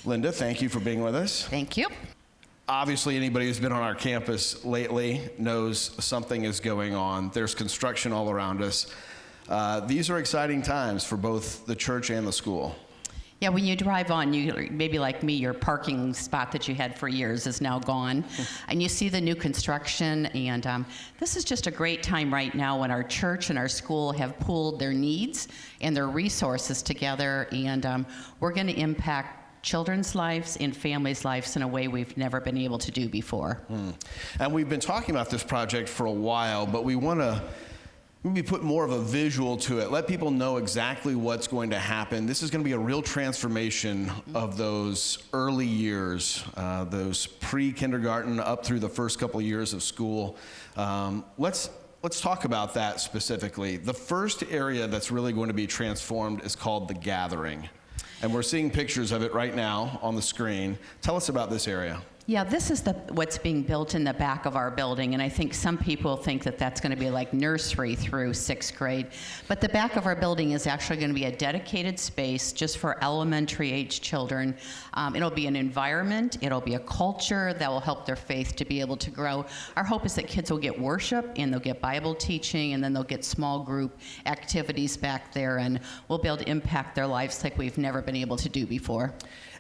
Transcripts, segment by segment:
Linda, thank you for being with us. Thank you. Obviously, anybody who's been on our campus lately knows something is going on. There's construction all around us. These are exciting times for both the church and the school. Yeah, when you drive on, you maybe like me, your parking spot that you had for years is now gone, and you see the new construction, and this is just a great time right now when our church and our school have pooled their needs and their resources together, and we're going to impact children's lives and families' lives in a way we've never been able to do before. And we've been talking about this project for a while, but we want to maybe put more of a visual to it. Let people know exactly what's going to happen. This is going to be a real transformation of those early years, those pre-kindergarten up through the first couple of years of school. Let's talk about that specifically. The first area that's really going to be transformed is called the Gathering. And we're seeing pictures of it right now on the screen. Tell us about this area. Yeah, this is what's being built in the back of our building, and I think some people think that that's going to be like nursery through 6th grade. But the back of our building is actually going to be a dedicated space just for elementary age children. It'll be an environment, it'll be a culture that will help their faith to be able to grow. Our hope is that kids will get worship, and they'll get Bible teaching, and then they'll get small group activities back there, and we'll be able to impact their lives like we've never been able to do before.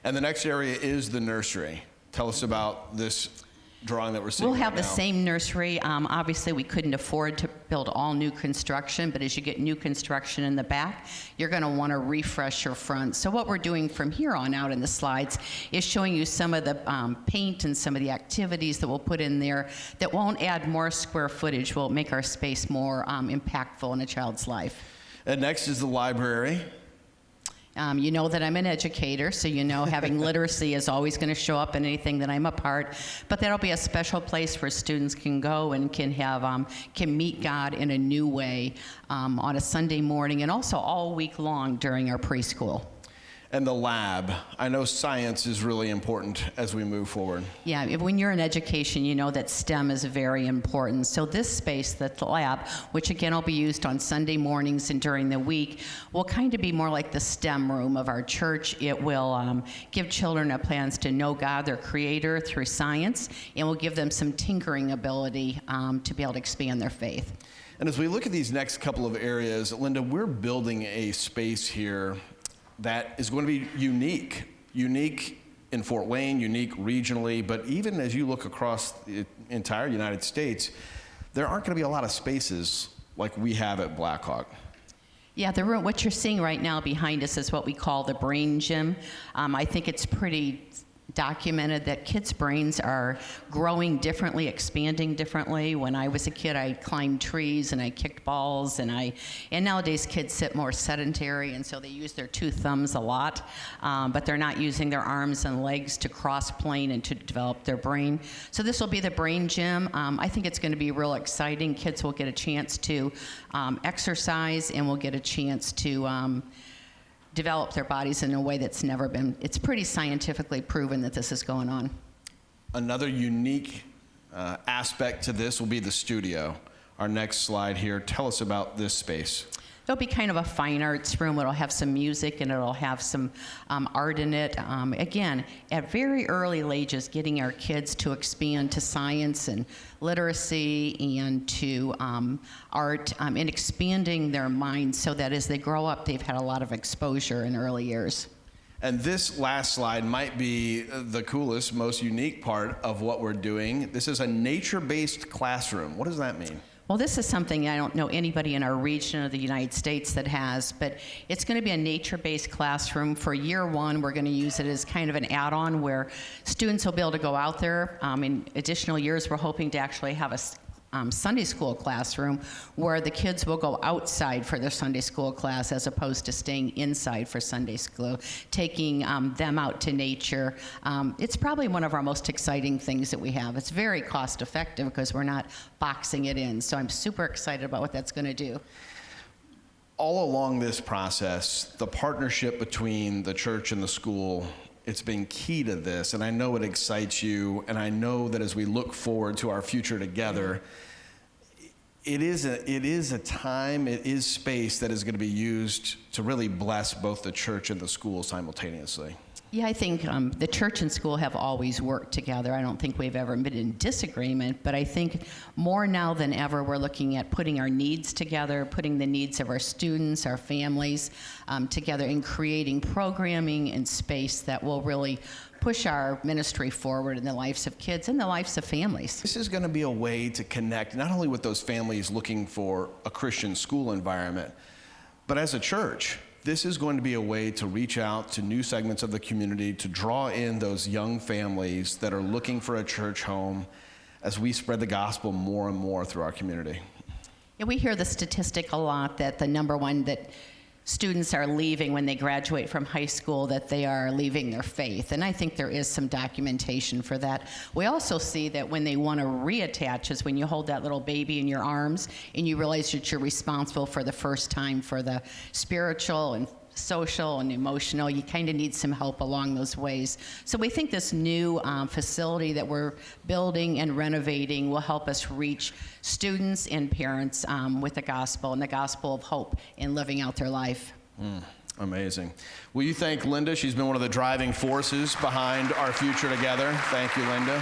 And the next area is the nursery. Tell us about this drawing that we're seeing. We'll have right the now. Same nursery. Obviously, we couldn't afford to build all new construction, but as you get new construction in the back, you're going to want to refresh your front. So what we're doing from here on out in the slides is showing you some of the paint and some of the activities that we'll put in there that won't add more square footage, will make our space more impactful in a child's life. And next is the library. You know that I'm an educator, so you know having literacy is always going to show up in anything that I'm a part. But that'll be a special place where students can go and can meet God in a new way on a Sunday morning, and also all week long during our preschool. And the lab. I know science is really important as we move forward. Yeah, when you're in education, you know that STEM is very important. So this space, the lab, which again will be used on Sunday mornings and during the week, will kind of be more like the STEM room of our church. It will give children a chance to know God, their creator, through science, and will give them some tinkering ability to be able to expand their faith. And as we look at these next couple of areas, Linda, we're building a space here that is going to be unique in Fort Wayne, unique regionally, but even as you look across the entire United States, there aren't going to be a lot of spaces like we have at Blackhawk. Yeah, the room, what you're seeing right now behind us is what we call the brain gym. I think it's pretty documented that kids' brains are growing differently, expanding differently. When I was a kid, I climbed trees and I kicked balls, and nowadays kids sit more sedentary, and so they use their 2 thumbs a lot, but they're not using their arms and legs to cross plane and to develop their brain. So this will be the brain gym. I think it's going to be real exciting. Kids will get a chance to exercise, and will get a chance to develop their bodies in a way that's never been. It's pretty scientifically proven that this is going on. Another unique aspect to this will be the studio. Our next slide here. Tell us about this space. It'll be kind of a fine arts room. It'll have some music, and it'll have some art in it. Again, at very early ages, getting our kids to expand to science and literacy and to art, and expanding their minds so that as they grow up, they've had a lot of exposure in early years. And this last slide might be the coolest, most unique part of what we're doing. This is a nature-based classroom. What does that mean? Well, this is something I don't know anybody in our region of the United States that has, but it's going to be a nature-based classroom. For year 1, we're going to use it as kind of an add-on where students will be able to go out there. In additional years, we're hoping to actually have a Sunday school classroom where the kids will go outside for their Sunday school class as opposed to staying inside for Sunday school, taking them out to nature. It's probably one of our most exciting things that we have. It's very cost effective because we're not boxing it in. So I'm super excited about what that's going to do. All along this process, the partnership between the church and the school, it's been key to this, and I know it excites you, and I know that as we look forward to our future together, it is a time, it is space that is going to be used to really bless both the church and the school simultaneously. Yeah, I think the church and school have always worked together. I don't think we've ever been in disagreement, but I think more now than ever we're looking at putting our needs together, putting the needs of our students, our families together, and creating programming and space that will really push our ministry forward in the lives of kids and the lives of families. This is going to be a way to connect not only with those families looking for a Christian school environment, but as a church. This is going to be a way to reach out to new segments of the community, to draw in those young families that are looking for a church home as we spread the gospel more and more through our community. Yeah, we hear the statistic a lot that the number one that students are leaving when they graduate from high school, that they are leaving their faith. And I think there is some documentation for that. We also see that when they want to reattach is when you hold that little baby in your arms and you realize that you're responsible for the first time for the spiritual and social and emotional. You kind of need some help along those ways. So we think this new facility that we're building and renovating will help us reach students and parents with the gospel and the gospel of hope in living out their life. Amazing. Will you thank Linda? She's been one of the driving forces behind our future together. Thank you, Linda.